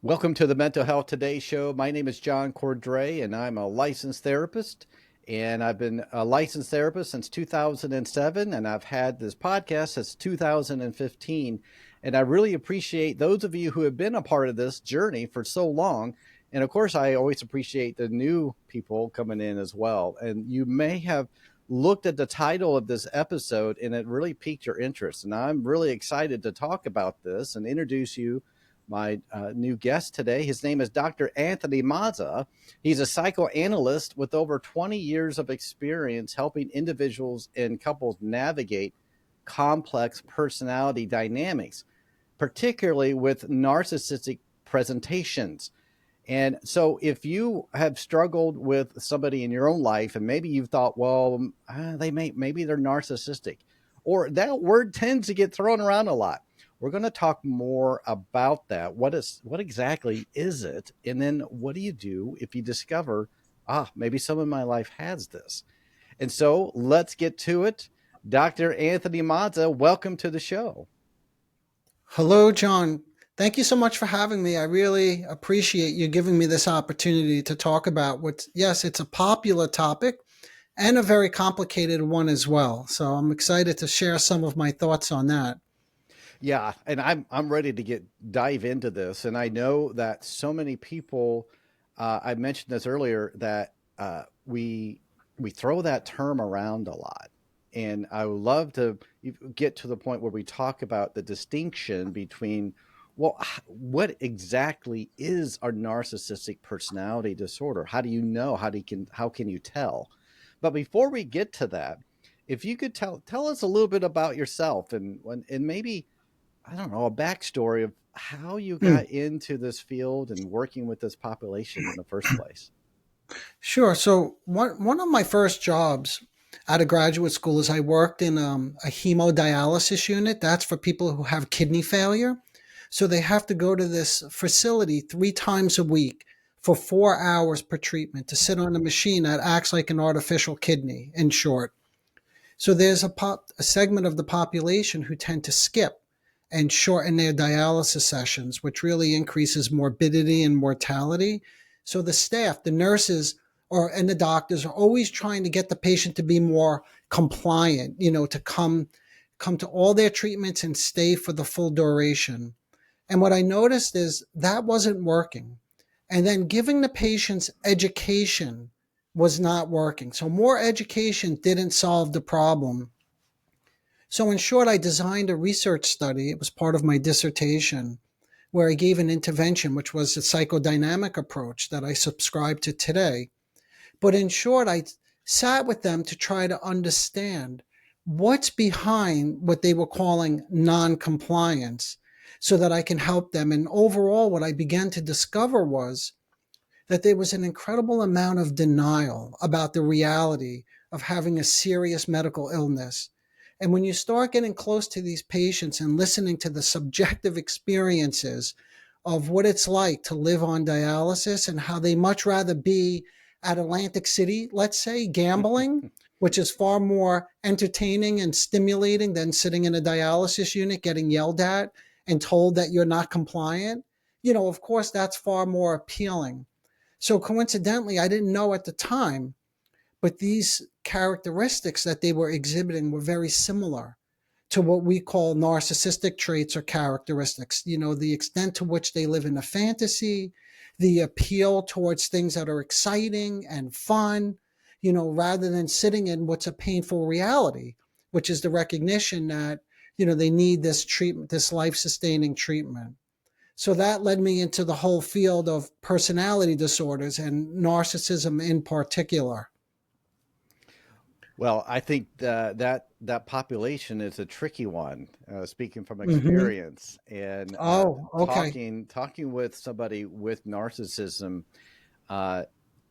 Welcome to the Mental Health Today show. My name is John Cordray, and I'm a licensed therapist. And I've been a licensed therapist since 2007, and I've had this podcast since 2015. And I really appreciate those of you who have been a part of this journey for so long. And of course, I always appreciate the new people coming in as well. And you may have looked at the title of this episode, and it really piqued your interest. And I'm really excited to talk about this and introduce you my new guest today. His name is Dr. Anthony Mazza. He's a psychoanalyst with over 20 years of experience helping individuals and couples navigate complex personality dynamics, particularly with narcissistic presentations. And so if you have struggled with somebody in your own life and maybe you've thought, well, maybe they're narcissistic, or that word tends to get thrown around a lot. We're going to talk more about that. What exactly is it? And then what do you do if you discover, maybe someone in my life has this? And so let's get to it. Dr. Anthony Mazza, welcome to the show. Hello, John. Thank you so much for having me. I really appreciate you giving me this opportunity to talk about yes, it's a popular topic and a very complicated one as well. So I'm excited to share some of my thoughts on that. Yeah, and I'm ready to dive into this, and I know that so many people. I mentioned this earlier that we throw that term around a lot, and I would love to get to the point where we talk about the distinction between, well, what exactly is a narcissistic personality disorder? How do you know? How can you tell? But before we get to that, if you could tell us a little bit about yourself and maybe I don't know, a backstory of how you Hmm. got into this field and working with this population in the first place. Sure. So one of my first jobs out of graduate school is I worked in a hemodialysis unit. That's for people who have kidney failure. So they have to go to this facility 3 times a week for 4 hours per treatment to sit on a machine that acts like an artificial kidney, in short. So there's a segment of the population who tend to skip and shorten their dialysis sessions, which really increases morbidity and mortality. So the staff, the nurses, and the doctors are always trying to get the patient to be more compliant, to come to all their treatments and stay for the full duration. And what I noticed is that wasn't working. And then giving the patients education was not working. So more education didn't solve the problem. So in short, I designed a research study. It was part of my dissertation where I gave an intervention, which was a psychodynamic approach that I subscribe to today. But in short, I sat with them to try to understand what's behind what they were calling non-compliance so that I can help them. And overall, what I began to discover was that there was an incredible amount of denial about the reality of having a serious medical illness. And when you start getting close to these patients and listening to the subjective experiences of what it's like to live on dialysis and how they much rather be at Atlantic City, let's say, gambling, which is far more entertaining and stimulating than sitting in a dialysis unit getting yelled at and told that you're not compliant, of course, that's far more appealing. So coincidentally, I didn't know at the time, but these characteristics that they were exhibiting were very similar to what we call narcissistic traits or characteristics. The extent to which they live in a fantasy, the appeal towards things that are exciting and fun, rather than sitting in what's a painful reality, which is the recognition that, they need this treatment, this life sustaining treatment. So that led me into the whole field of personality disorders and narcissism in particular. Well, I think that population is a tricky one. Speaking from Hmm. experience and Oh, okay. talking with somebody with narcissism uh,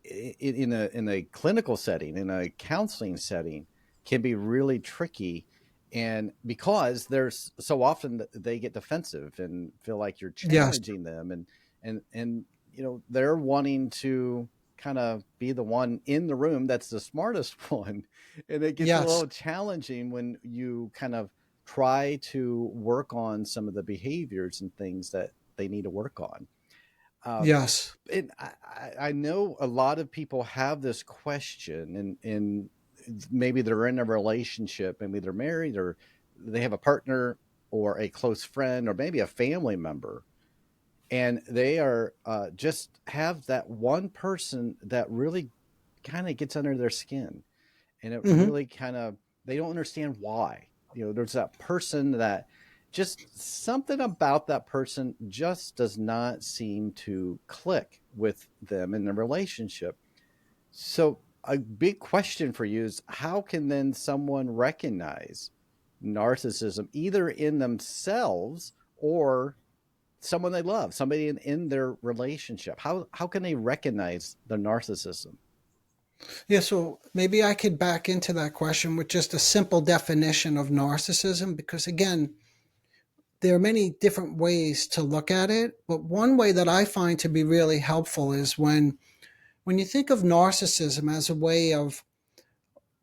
in a clinical setting, in a counseling setting, can be really tricky. And because there's so often that they get defensive and feel like you're Yes. challenging them, and they're wanting to kind of be the one in the room that's the smartest one, and it gets a Yes. little challenging when you kind of try to work on some of the behaviors and things that they need to work on. Yes. And I know a lot of people have this question, and maybe they're in a relationship, maybe they're married, or they have a partner, or a close friend, or maybe a family member, and they are just have that one person that really kind of gets under their skin, and it Hmm. really kind of, they don't understand why. There's that person that just, something about that person just does not seem to click with them in the relationship. So a big question for you is, how can then someone recognize narcissism either in themselves or someone they love, somebody in their relationship? How can they recognize the narcissism? Yeah, so maybe I could back into that question with just a simple definition of narcissism, because again, there are many different ways to look at it. But one way that I find to be really helpful is when you think of narcissism as a way of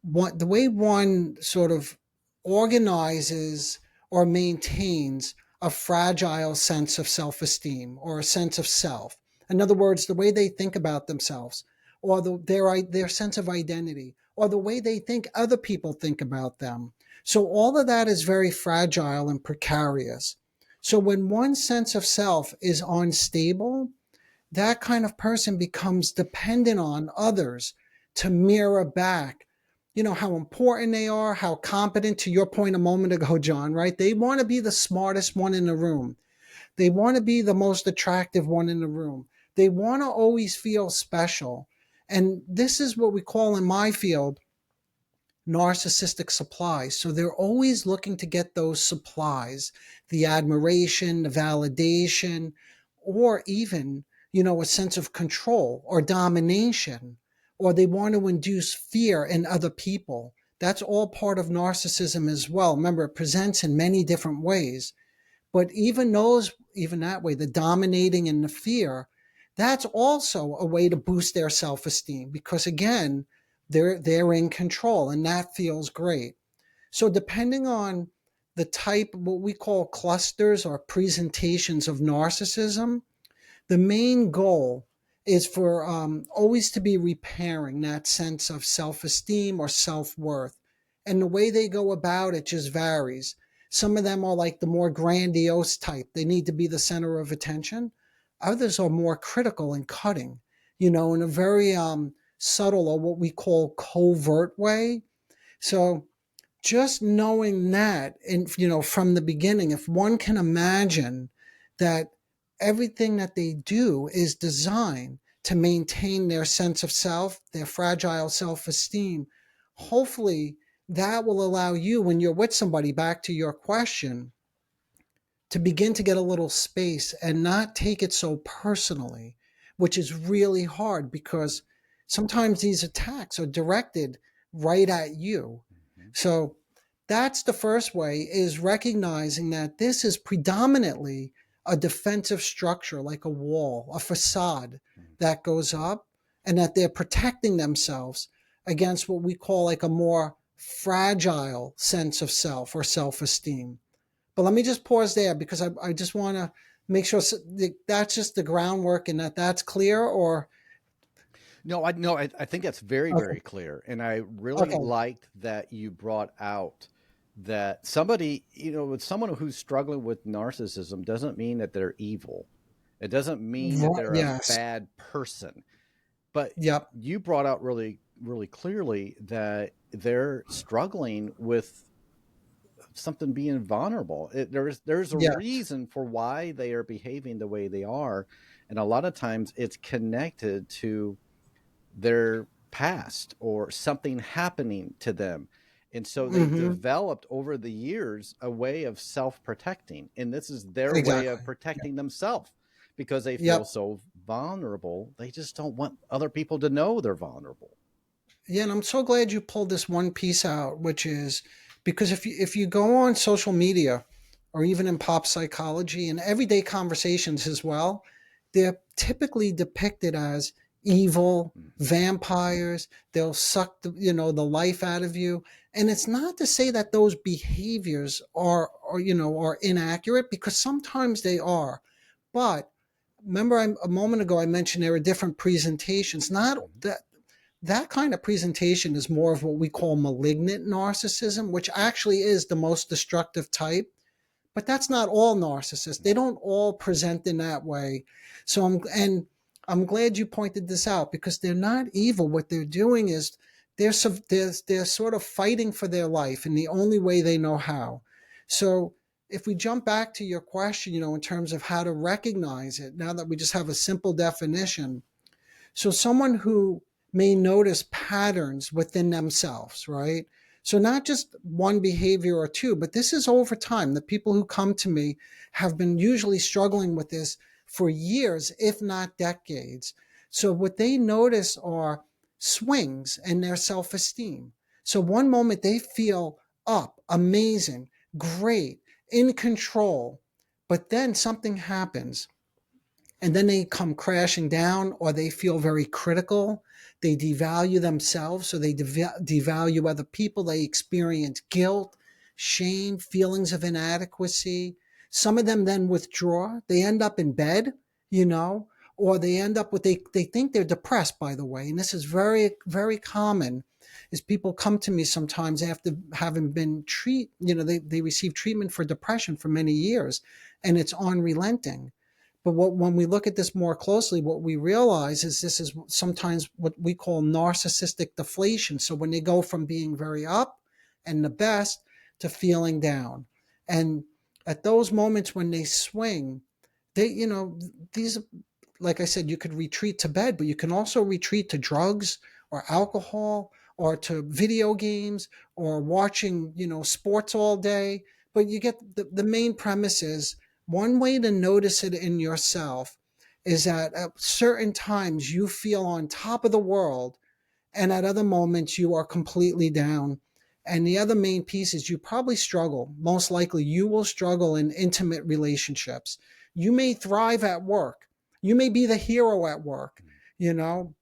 the way one sort of organizes or maintains a fragile sense of self-esteem or a sense of self. In other words, the way they think about themselves, or their sense of identity, or the way they think other people think about them. So all of that is very fragile and precarious. So when one sense of self is unstable, that kind of person becomes dependent on others to mirror back, how important they are, how competent, to your point a moment ago, John, right? They want to be the smartest one in the room. They want to be the most attractive one in the room. They want to always feel special. And this is what we call in my field narcissistic supplies. So they're always looking to get those supplies, the admiration, the validation, or even, a sense of control or domination, or they want to induce fear in other people. That's all part of narcissism as well. Remember, it presents in many different ways. But even that way, the dominating and the fear, that's also a way to boost their self-esteem, because again, they're in control and that feels great. So depending on the type, what we call clusters or presentations of narcissism, the main goal is for always to be repairing that sense of self-esteem or self-worth. And the way they go about it just varies. Some of them are like the more grandiose type. They need to be the center of attention. Others are more critical and cutting, in a very subtle or what we call covert way. So just knowing that, and from the beginning, if one can imagine that everything that they do is designed to maintain their sense of self, their fragile self-esteem, hopefully that will allow you, when you're with somebody, back to your question, to begin to get a little space and not take it so personally, which is really hard because sometimes these attacks are directed right at you. Mhm. So that's the first way, is recognizing that this is predominantly a defensive structure, like a wall, a facade Mhm. that goes up, and that they're protecting themselves against what we call like a more fragile sense of self or self-esteem. But let me just pause there because I just want to make sure that's just the groundwork and that's clear. Or No, I think that's very, okay, very clear. And I really okay, liked that you brought out that somebody, with someone who's struggling with narcissism doesn't mean that they're evil. It doesn't mean that they're a yes, bad person. But yep, you brought out really, really clearly that they're struggling with something being vulnerable. There's a yeah, reason for why they are behaving the way they are, and a lot of times it's connected to their past or something happening to them. And so they've hmm, developed over the years a way of self protecting. And this is their way of exactly, protecting themselves because they feel yep, so vulnerable. They just don't want other people to know they're vulnerable. yeah. And I'm so glad you pulled this one piece out, which is because if you go on social media or even in pop psychology and everyday conversations as well, they're typically depicted as evil Mm-hmm. vampires. They'll suck the life out of you. And it's not to say that those behaviors are inaccurate, because sometimes they are. But remember a moment ago I mentioned there are different presentations. Not Mhm. that kind of presentation is more of what we call malignant narcissism, which actually is the most destructive type. But that's not all narcissists. They No. don't all present in that way. So I'm glad you pointed this out, because they're not evil. What they're doing is they're sort of fighting for their life in the only way they know how. So if we jump back to your question, in terms of how to recognize it, now that we just have a simple definition. So someone who may notice patterns within themselves, right? So not just one behavior or two, but this is over time. The people who come to me have been usually struggling with this for years, if not decades. So what they notice are swings in their self-esteem. So one moment they feel up, amazing, great, in control, but then something happens and then they come crashing down, or they feel very critical. They devalue themselves, so they devalue other people. They experience guilt, shame, feelings of inadequacy. Some of them then withdraw. They end up in bed, you know, or they end up with, they think they're depressed, by the way. And this is very, very common, is people come to me sometimes after having been they receive treatment for depression for many years, and it's unrelenting. But when we look at this more closely, what we realize is this is sometimes what we call narcissistic deflation. So when they go from being very up and the best to feeling down. And at those moments when they swing, these, like I said, you could retreat to bed, but you can also retreat to drugs or alcohol or to video games or watching, sports all day. But you get the main premise is, one way to notice it in yourself is that at certain times you feel on top of the world, and at other moments you are completely down. And the other main piece is you probably struggle. Most likely you will struggle in intimate relationships. You may thrive at work. You may be the hero at work,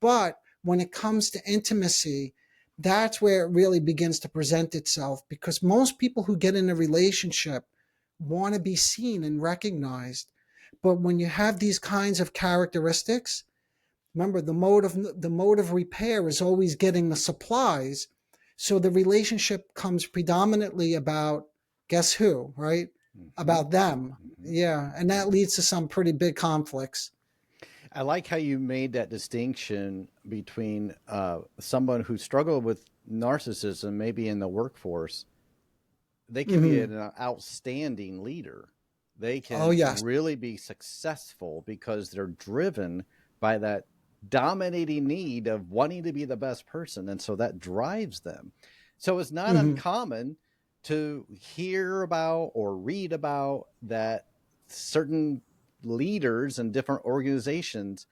but when it comes to intimacy, that's where it really begins to present itself, because most people who get in a relationship want to be seen and recognized. But when you have these kinds of characteristics, remember, the mode of repair is always getting the supplies. So the relationship comes predominantly about, guess who, right? Hmm. About them. Hmm. Yeah. And that leads to some pretty big conflicts. I like how you made that distinction between someone who struggled with narcissism, maybe in the workforce. They can be Hmm. an outstanding leader. They Oh, can yes. really be successful because they're driven by that dominating need of wanting to be the best person. And so that drives them. So it's not Hmm. uncommon to hear about or read about that certain leaders in different organizations,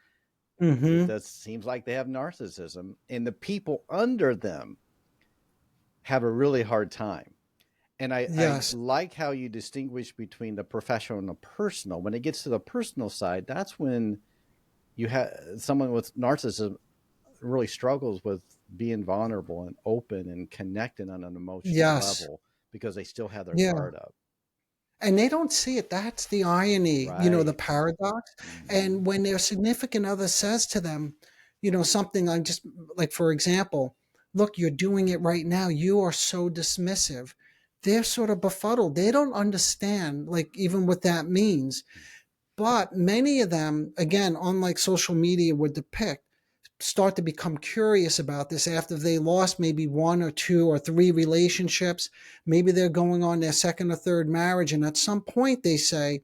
it Hmm. does seems like they have narcissism, and the people under them have a really hard time. And I Yes. like how you distinguish between the professional and the personal. When it gets to the personal side, that's when you have someone with narcissism really struggles with being vulnerable and open and connecting on an emotional Yes. level because they still have their Yeah. guard up. And they don't see it. That's the irony, the Right. paradox. Hmm. And when their significant other says to them, something, I'm just like, for example, look, you're doing it right now. You are so dismissive. They're sort of befuddled. They don't understand, like, even what that means. But many of them, again, unlike social media would depict, start to become curious about this after they lost maybe one or two or three relationships. Maybe they're going on their second or third marriage, and at some point they say,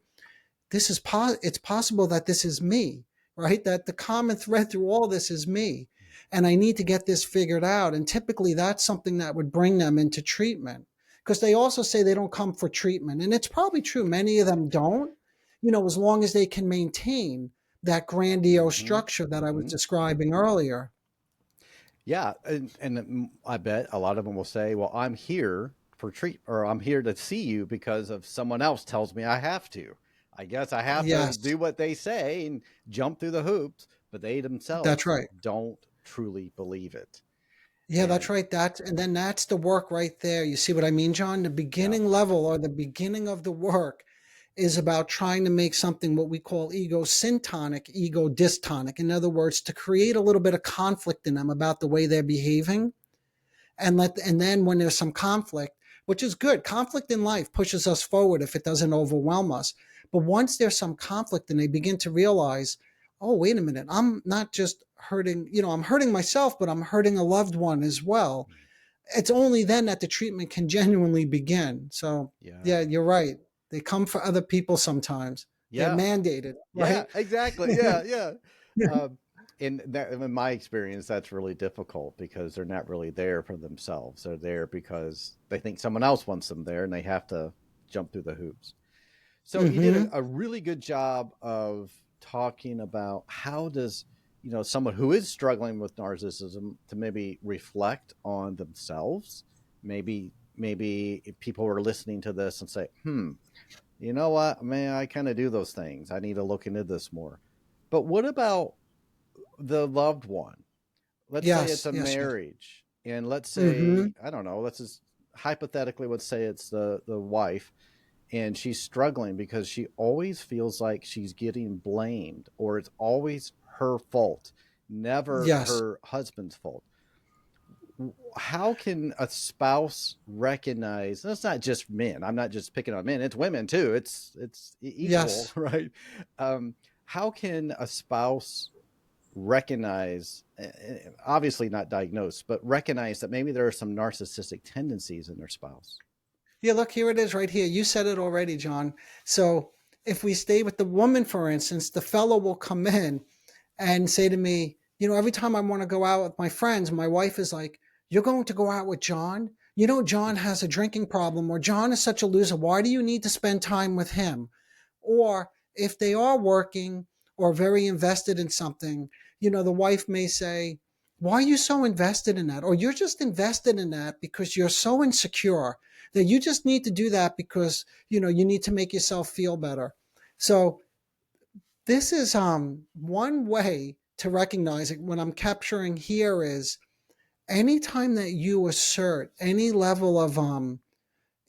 it's possible that this is me, right? That the common thread through all this is me, and I need to get this figured out. And typically that's something that would bring them into treatment, because they also say they don't come for treatment, and it's probably true. Many of them don't, as long as they can maintain that grandiose Hmm. structure that I was Hmm. describing earlier. Yeah, and I bet a lot of them will say, "Well, I'm here for treat, or I'm here to see you because of someone else tells me I have to. I guess I have to Yes, do what they say and jump through the hoops." But they that's themselves right. don't truly believe it. Yeah, that's And right. And then that's the work right there. You see what I mean, John? The yeah, beginning level, or the beginning of the work, is about trying to make something what we call ego syntonic, ego dystonic. In other words, to create a little bit of conflict in them about the way they're behaving. And then when there's some conflict, which is good, conflict in life pushes us forward if it doesn't overwhelm us. But once there's some conflict and they begin to realize, oh, wait a minute, I'm not just hurting, I'm hurting myself, but I'm hurting a loved one as well. It's only then that the treatment can genuinely begin. So, yeah, Yeah. you're right. They come for other people sometimes. They're Yeah. mandated, Yeah, right? exactly. Yeah, yeah. Um, and that, in my experience, that's really difficult because they're not really there for themselves. They're there because they think someone else wants them there, and they have to jump through the hoops. So you did Mm-hmm. a really good job of talking about how does someone who is struggling with narcissism to maybe reflect on themselves. Maybe if people are listening to this and say, you know what, man, I kind of do those things. I need to look into this more. But what about the loved one? Let's say it's Yes, a yes, yes. marriage, and let's Mm-hmm. say, I don't know, let's just hypothetically, let's say it's the wife, and she's struggling because she always feels like she's getting blamed, or it's always her fault, never Yes. her husband's fault. How can a spouse recognize, and it's not just men, I'm not just picking on men, it's women too, it's equal, Yes. right? um, how can a spouse recognize, obviously not diagnose, but recognize that maybe there are some narcissistic tendencies in their spouse? Yeah, look, here it is right here. You said it already, John. So if we stay with the woman, for instance, the fellow will come in and say to me, every time I want to go out with my friends, my wife is like, "You're going to go out with John? John has a drinking problem, or John is such a loser. Why do you need to spend time with him?" Or if they are working or very invested in something, the wife may say, "Why are you so invested in that?" Or "You're just invested in that because you're so insecure that you just need to do that because, you need to make yourself feel better." So this is one way to recognize it. What I'm capturing here is anytime that you assert any level of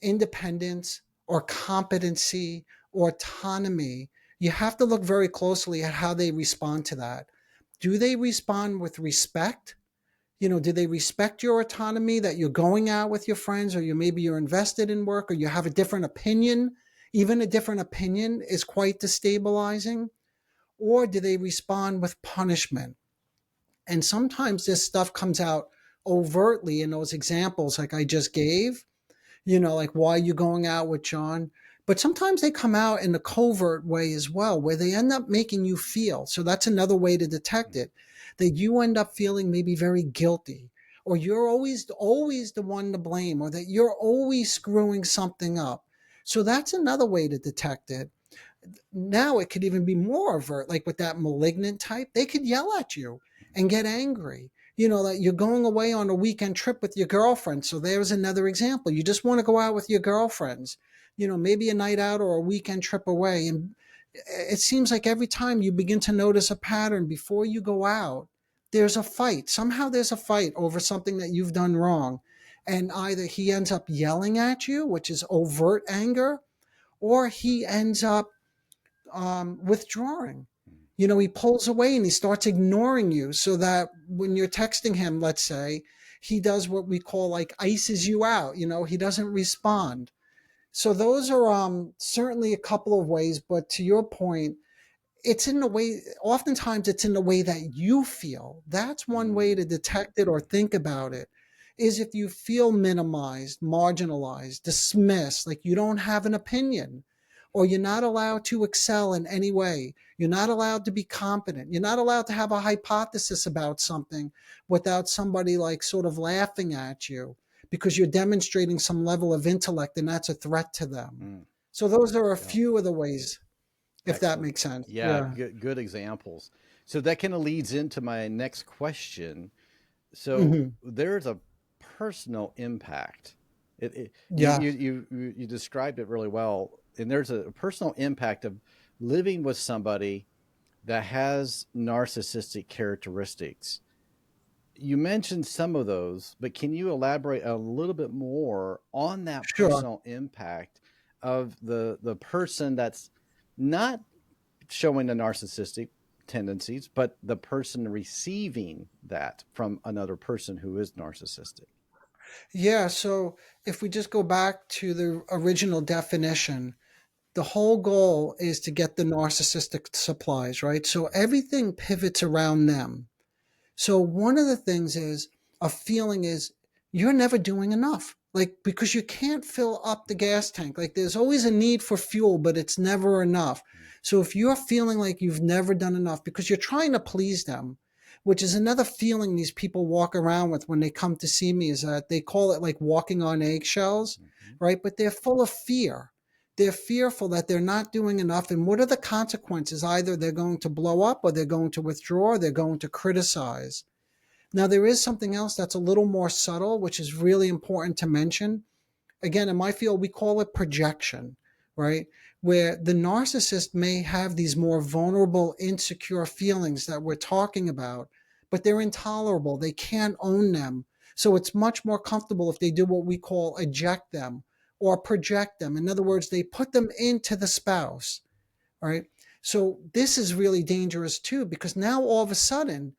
independence or competency or autonomy, you have to look very closely at how they respond to that. Do they respond with respect? Do they respect your autonomy that you're going out with your friends, or you're invested in work, or you have a different opinion? Even a different opinion is quite destabilizing. Or do they respond with punishment? And sometimes this stuff comes out overtly in those examples like I just gave, like, "Why are you going out with John?" But sometimes they come out in a covert way as well, where they end up making you feel. So that's another way to detect it, that you end up feeling maybe very guilty, or you're always the one to blame, or that you're always screwing something up. So that's another way to detect it. Now it could even be more overt, like with that malignant type, they could yell at you and get angry. That you're going away on a weekend trip with your girlfriend. So there's another example. You just want to go out with your girlfriends, maybe a night out or a weekend trip away. And it seems like every time you begin to notice a pattern before you go out, there's a fight. Somehow there's a fight over something that you've done wrong. And either he ends up yelling at you, which is overt anger, or he ends up withdrawing. He pulls away and he starts ignoring you, so that when you're texting him, let's say, he does what we call like ices you out. He doesn't respond. So those are certainly a couple of ways. But to your point, it's in the way, oftentimes it's in the way that you feel. That's one way to Mm. detect it or think about it, is if you feel minimized, marginalized, dismissed, like you don't have an opinion, or you're not allowed to excel in any way. You're not allowed to be competent. You're not allowed to have a hypothesis about something without somebody like sort of laughing at you because you're demonstrating some level of intellect, and that's a threat to them. Mm. So those are a Yeah. few of the ways, if that Excellent. makes sense. Yeah, Yeah. good examples. So that kind of leads into my next question. So Hmm. there's a personal impact. You, Yeah. you described it really well, and there's a personal impact of living with somebody that has narcissistic characteristics. You mentioned some of those, but can you elaborate a little bit more on that Sure. personal impact of the person that's not showing the narcissistic tendencies, but the person receiving that from another person who is narcissistic. Yeah, so if we just go back to the original definition, the whole goal is to get the narcissistic supplies, right? So everything pivots around them. So one of the things is a feeling is you're never doing enough. Like because you can't fill up the gas tank. Like there's always a need for fuel, but it's never enough. So if you're feeling like you've never done enough because you're trying to please them, which is another feeling these people walk around with when they come to see me, is that they call it like walking on eggshells, Mm-hmm. right? But they're full of fear. They're fearful that they're not doing enough. And what are the consequences? Either they're going to blow up or they're going to withdraw, or they're going to criticize. Now, there is something else that's a little more subtle, which is really important to mention. Again, in my field, we call it projection, right? Where the narcissist may have these more vulnerable, insecure feelings that we're talking about, but they're intolerable. They can't own them. So it's much more comfortable if they do what we call eject them or project them. In other words, they put them into the spouse, right? So this is really dangerous too, because now all of a sudden,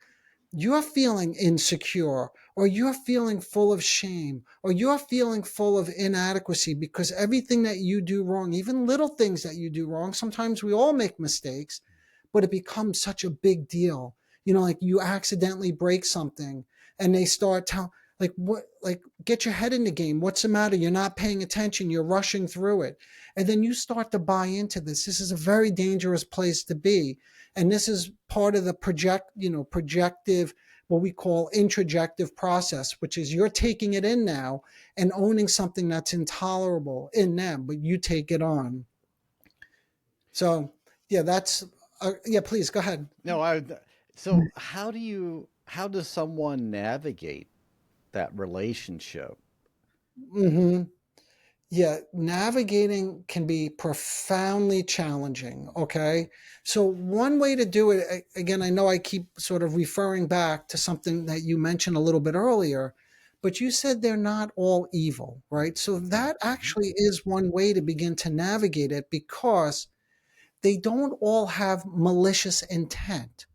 you're feeling insecure or you're feeling full of shame or you're feeling full of inadequacy because everything that you do wrong, even little things that you do wrong, sometimes we all make mistakes, but it becomes such a big deal. You know, like you accidentally break something and they start telling, like, what, like, get your head in the game. What's the matter? You're not paying attention. You're rushing through it. And then you start to buy into this. This is a very dangerous place to be. And this is part of the projective, what we call introjective process, which is you're taking it in now and owning something that's intolerable in them, but you take it on. So, yeah, yeah, please go ahead. No, I. So how does someone navigate that relationship? Hmm. Yeah, navigating can be profoundly challenging. Okay. So, one way to do it, again, I know I keep sort of referring back to something that you mentioned a little bit earlier, but you said they're not all evil, right? So, Mm-hmm. that Mm-hmm. actually is one way to begin to navigate it because they don't all have malicious intent.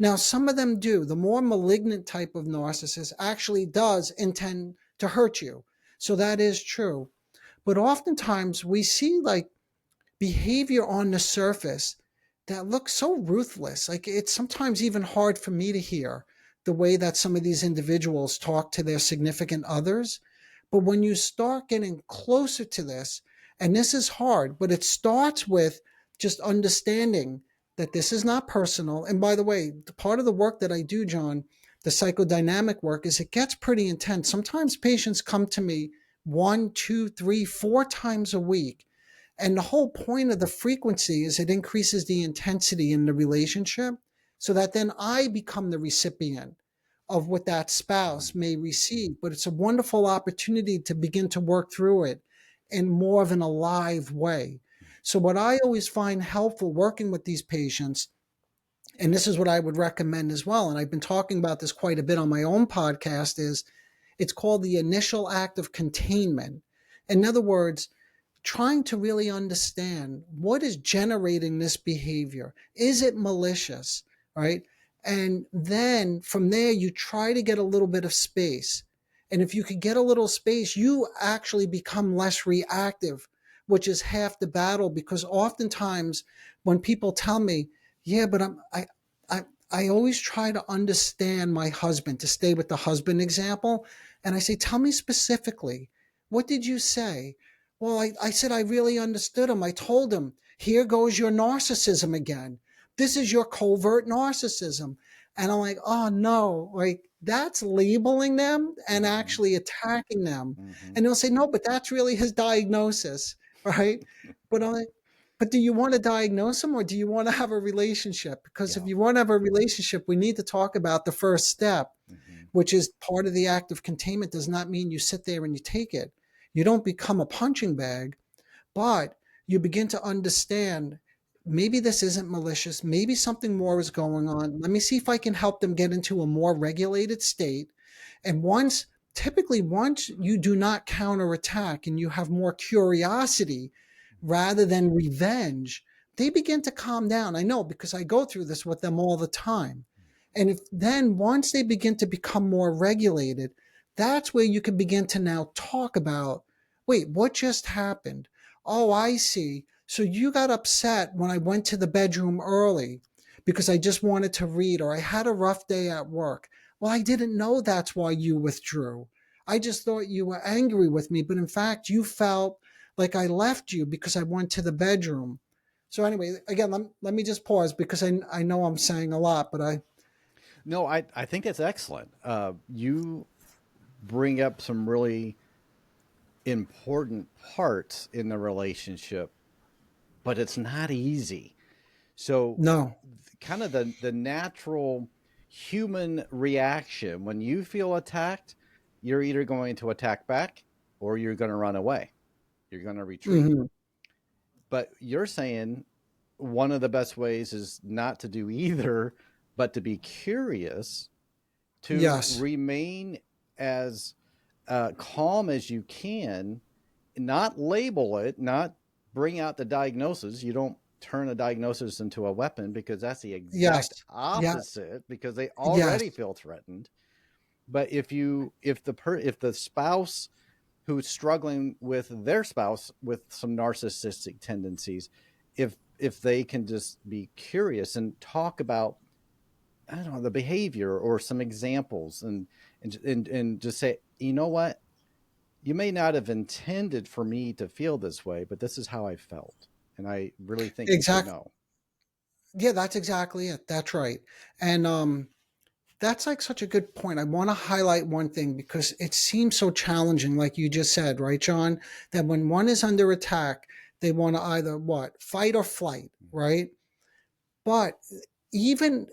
Now, some of them do. The more malignant type of narcissist actually does intend to hurt you. So, that is true. But oftentimes we see like behavior on the surface that looks so ruthless. Like it's sometimes even hard for me to hear the way that some of these individuals talk to their significant others. But when you start getting closer to this, and this is hard, but it starts with just understanding that this is not personal. And by the way, the part of the work that I do, John, the psychodynamic work, is it gets pretty intense. Sometimes patients come to me one, two, three, four times a week. And the whole point of the frequency is it increases the intensity in the relationship so that then I become the recipient of what that spouse may receive. But it's a wonderful opportunity to begin to work through it in more of an alive way. So, what I always find helpful working with these patients, and this is what I would recommend as well, and I've been talking about this quite a bit on my own podcast, is it's called the initial act of containment. In other words, trying to really understand what is generating this behavior. Is it malicious? Right. And then from there, you try to get a little bit of space. And if you could get a little space, you actually become less reactive, which is half the battle. Because oftentimes when people tell me, yeah, but I, I always try to understand my husband, to stay with the husband example. And I say, tell me specifically, what did you say? Well, I said I really understood him. I told him, here goes your narcissism again. This is your covert narcissism. And I'm like, oh no, like that's labeling them and Mm-hmm. actually attacking them. Mm-hmm. And they'll say, no, but that's really his diagnosis, right? But I'm like, but do you want to diagnose him or do you want to have a relationship? Because if Yeah. you want to have a relationship, we need to talk about the first step, Mm-hmm. which is part of the act of containment. Does not mean you sit there and you take it. You don't become a punching bag, but you begin to understand maybe this isn't malicious. Maybe something more is going on. Let me see if I can help them get into a more regulated state. And typically, once you do not counterattack and you have more curiosity, rather than revenge, they begin to calm down. I know because I go through this with them all the time. And if then once they begin to become more regulated, that's where you can begin to now talk about, wait, what just happened? Oh, I see. So you got upset when I went to the bedroom early because I just wanted to read, or I had a rough day at work. Well, I didn't know that's why you withdrew. I just thought you were angry with me, but in fact, you felt like I left you because I went to the bedroom. So anyway, again, let me just pause because I know I'm saying a lot, but No, I think that's excellent. You bring up some really important parts in the relationship, but it's not easy. So, no. kind of the natural human reaction when you feel attacked, you're either going to attack back or you're going to run away. You're going to retreat. Hmm. But you're saying one of the best ways is not to do either, but to be curious, to Yes. remain as calm as you can, not label it, not bring out the diagnosis. You don't turn a diagnosis into a weapon because that's the Yes. exact Yeah. opposite because they Yes. already feel threatened. But if the spouse who's struggling with their spouse with some narcissistic tendencies, if they can just be curious and talk about, I don't know, the behavior or some examples, and just say, you know what, you may not have intended for me to feel this way, but this is how I felt, and I really think you should Exactly. know. Yeah, that's exactly it. That's right. And that's like such a good point. I want to highlight one thing because it seems so challenging, like you just said, right, John? That when one is under attack, they want to either what? Fight or flight, right? But even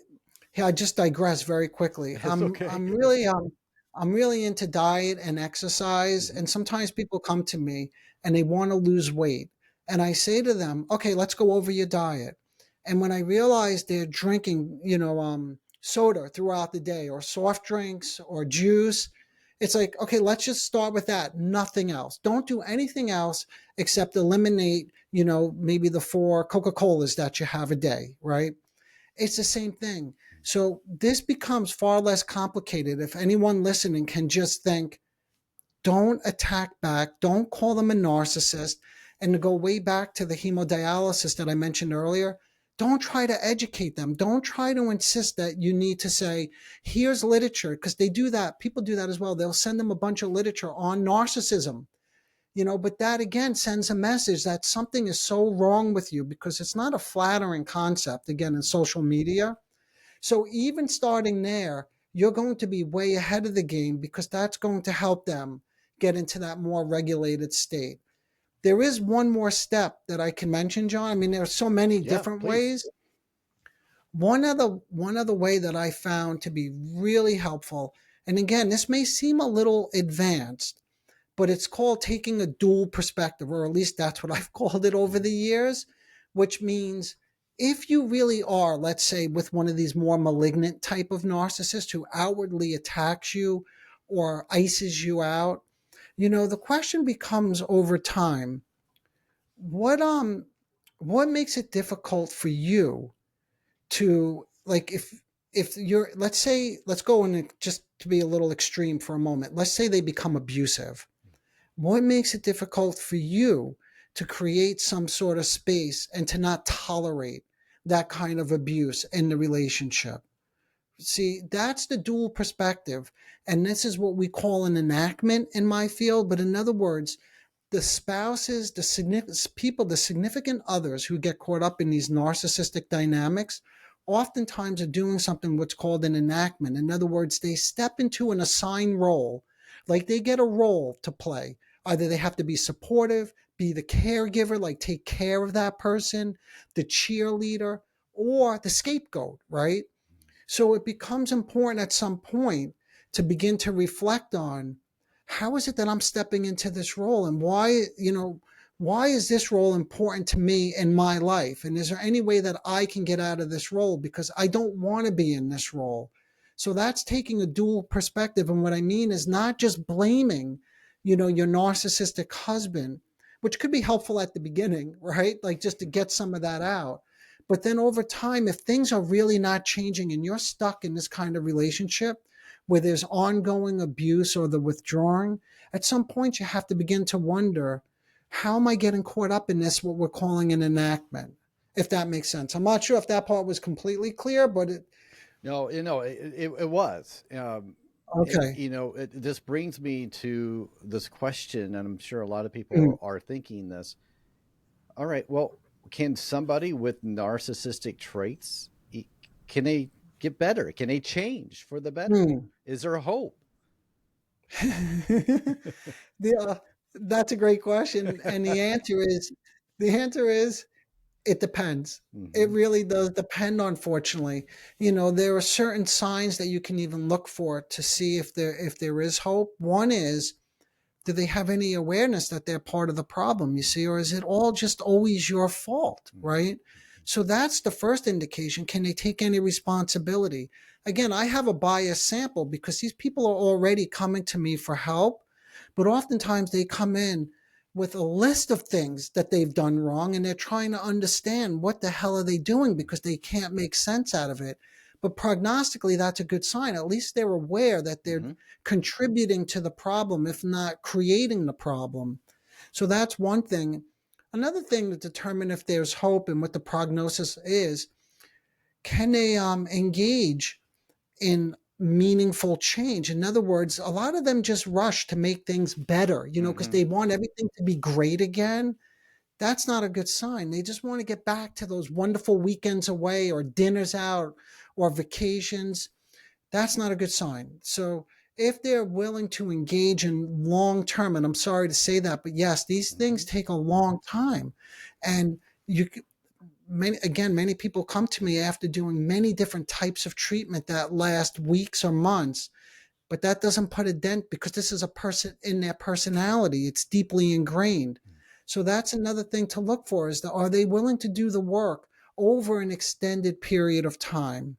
yeah, I just digress very quickly. It's okay. I'm really into diet and exercise, Hmm. and sometimes people come to me and they want to lose weight, and I say to them, "Okay, let's go over your diet." And when I realize they're drinking, soda throughout the day, or soft drinks, or juice, it's like, okay, let's just start with that. Nothing else. Don't do anything else except eliminate, maybe the 4 Coca-Colas that you have a day, right? It's the same thing. So this becomes far less complicated if anyone listening can just think, don't attack back, don't call them a narcissist. And to go way back to the hemodialysis that I mentioned earlier, don't try to educate them. Don't try to insist that you need to say, here's literature, because they do that. People do that as well. They'll send them a bunch of literature on narcissism, but that again sends a message that something is so wrong with you because it's not a flattering concept, again, in social media. So even starting there, you're going to be way ahead of the game because that's going to help them get into that more regulated state. There is one more step that I can mention, John. I mean, there are so many Yeah, different please. ways. One other way that I found to be really helpful, and again, this may seem a little advanced, but it's called taking a dual perspective, or at least that's what I've called it over the years, which means if you really are, let's say, with one of these more malignant type of narcissists who outwardly attacks you or ices you out, the question becomes over time, what what makes it difficult for you to, like, if you're, let's say, let's go in just to be a little extreme for a moment, let's say they become abusive. What makes it difficult for you to create some sort of space and to not tolerate that kind of abuse in the relationship? See, that's the dual perspective. And this is what we call an enactment in my field. But in other words, the spouses, the significant people, the significant others who get caught up in these narcissistic dynamics oftentimes are doing something what's called an enactment. In other words, they step into an assigned role, like they get a role to play. Either they have to be supportive, be the caregiver, like take care of that person, the cheerleader, or the scapegoat, right? So it becomes important at some point to begin to reflect on, how is it that I'm stepping into this role, and why is this role important to me in my life? And is there any way that I can get out of this role because I don't want to be in this role? So that's taking a dual perspective. And what I mean is not just blaming, your narcissistic husband, which could be helpful at the beginning, right? Like just to get some of that out. But then over time, if things are really not changing and you're stuck in this kind of relationship where there's ongoing abuse or the withdrawing, at some point you have to begin to wonder, how am I getting caught up in this, what we're calling an enactment? If that makes sense. I'm not sure if that part was completely clear, but No, it was. okay. This brings me to this question, and I'm sure a lot of Mm, people are thinking this. All right, well, can somebody with narcissistic traits, can they get better? Can they change for the better? mm. Is there hope? the, that's a great question, and the answer is it depends. It Hmm. really does depend, unfortunately. There are certain signs that you can even look for to see if there is hope. One is, do they have any awareness that they're part of the problem, you see, or is it all just always your fault, right? So that's the first indication. Can they take any responsibility? Again, I have a biased sample because these people are already coming to me for help, but oftentimes they come in with a list of things that they've done wrong and they're trying to understand what the hell are they doing because they can't make sense out of it. But prognostically, that's a good sign. At least they're aware that they're Hmm. contributing to the problem, if not creating the problem. So that's one thing. Another thing to determine if there's hope and what the prognosis is, can they engage in meaningful change? In other words, a lot of them just rush to make things better, because Hmm. they want everything to be great again. That's not a good sign. They just want to get back to those wonderful weekends away or dinners out or vacations. That's not a good sign. So if they're willing to engage in long term, and I'm sorry to say that, but yes, these things Hmm. take a long time. And you many people come to me after doing many different types of treatment that last weeks or months, but that doesn't put a dent because this is a person in their personality. It's deeply ingrained. So that's another thing to look for, is that are they willing to do the work over an extended period of time?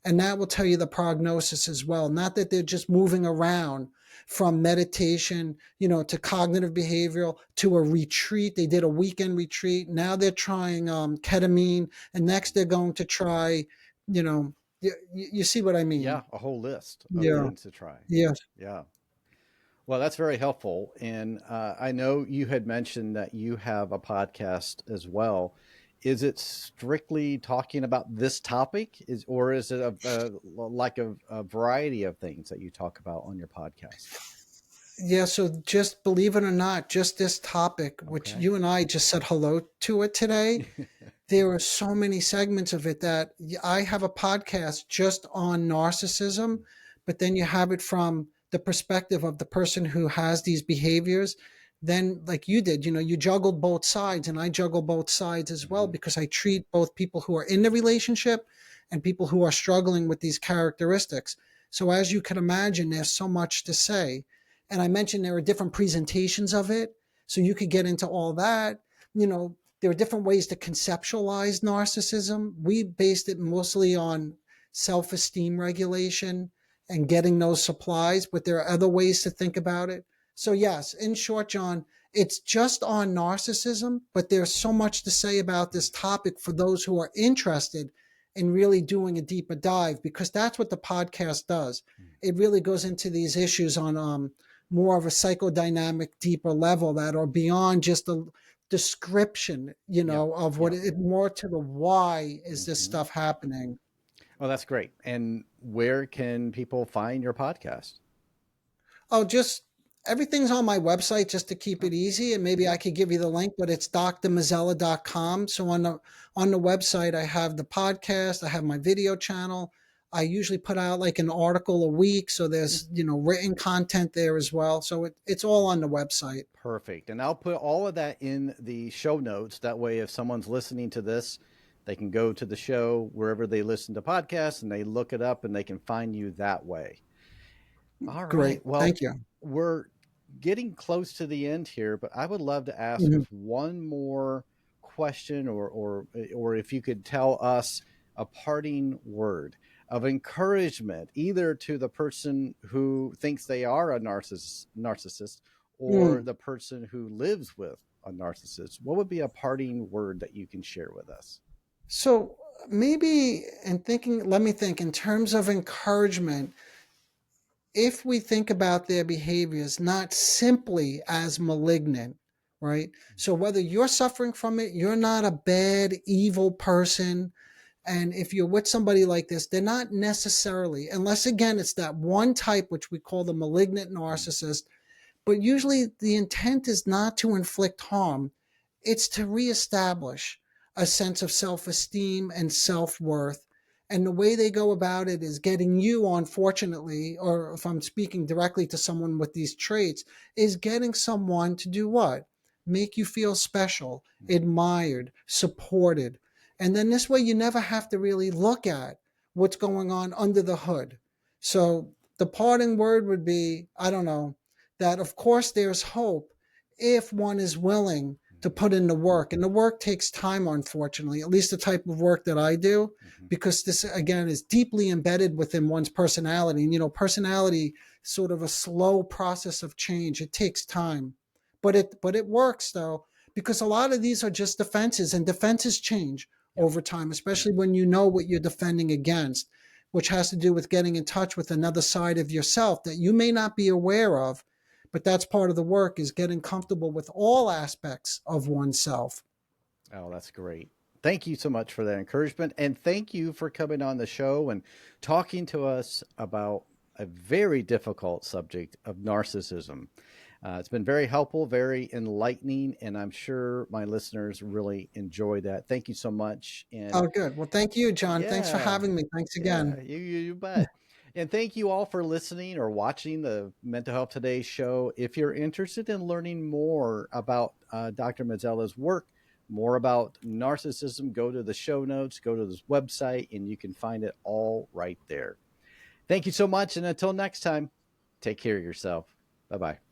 And that will tell you the prognosis as well. Not that they're just moving around from meditation, to cognitive behavioral to a retreat. They did a weekend retreat. Now they're trying ketamine, and next they're going to try, you know, you see what I Yeah, mean? a whole list of Yeah. things to try. Yes. Yeah. Well, that's very helpful. And I know you had mentioned that you have a podcast as well. Is it strictly talking about this topic, or is it like a variety of things that you talk about on your podcast? Yeah, so just believe it or not, just this topic, which Okay. you and I just said hello to it today, there are so many segments of it that I have a podcast just on narcissism, but then you have it from the perspective of the person who has these behaviors. Then, like you did, you juggled both sides, and I juggle both sides as well Hmm. because I treat both people who are in the relationship and people who are struggling with these characteristics. So, as you can imagine, there's so much to say. And I mentioned there are different presentations of it. So you could get into all that. There are different ways to conceptualize narcissism. We based it mostly on self-esteem regulation and getting those supplies, but there are other ways to think about it. So yes, in short, John, it's just on narcissism, but there's so much to say about this topic for those who are interested in really doing a deeper dive, because that's what the podcast does. It really goes into these issues on more of a psychodynamic, deeper level that are beyond just a description, Yeah. of what Yeah. it, more to the why is this Hmm. stuff happening. Oh, that's great. And where can people find your podcast? Oh, just everything's on my website just to keep Oh, it easy. And maybe yeah. I could give you the link, but it's drmazzella.com. So on the website, I have the podcast, I have my video channel. I usually put out like an article a week. So there's, written content there as well. So it's all on the website. Perfect. And I'll put all of that in the show notes. That way, if someone's listening to this, they can go to the show wherever they listen to podcasts and they look it up and they can find you that way. All right. Great. Well, Thank you. we're getting close to the end here, but I would love to ask Mhm. one more question, or if you could tell us a parting word of encouragement, either to the person who thinks they are a narcissist or Mm. the person who lives with a narcissist, what would be a parting word that you can share with us? So maybe in thinking, let me think in terms of encouragement, if we think about their behaviors not simply as malignant, right? So whether you're suffering from it, you're not a bad, evil person. And if you're with somebody like this, they're not necessarily, unless again, it's that one type, which we call the malignant narcissist, but usually the intent is not to inflict harm, it's to reestablish a sense of self esteem and self worth. And the way they go about it is getting you, unfortunately, or if I'm speaking directly to someone with these traits, is getting someone to do what? Make you feel special, admired, supported. And then this way you never have to really look at what's going on under the hood. So the parting word would be, I don't know, that of course there's hope if one is willing to put in the work. And the work takes time, unfortunately, at least the type of work that I do, because this, again, is deeply embedded within one's personality. And, personality is sort of a slow process of change. It takes time, but it works though, because a lot of these are just defenses, and defenses change over time, especially when you know what you're defending against, which has to do with getting in touch with another side of yourself that you may not be aware of. But that's part of the work, is getting comfortable with all aspects of oneself. Oh, that's great. Thank you so much for that encouragement. And thank you for coming on the show and talking to us about a very difficult subject of narcissism. It's been very helpful, very enlightening, and I'm sure my listeners really enjoy that. Thank you so much. And Oh, good. Well, thank you, John. Thanks for yeah, having me. Thanks yeah, again. you bet. And thank you all for listening or watching the Mental Health Today show. If you're interested in learning more about Dr. Mazzella's work, more about narcissism, go to the show notes, go to this website, and you can find it all right there. Thank you so much. And until next time, take care of yourself. Bye bye.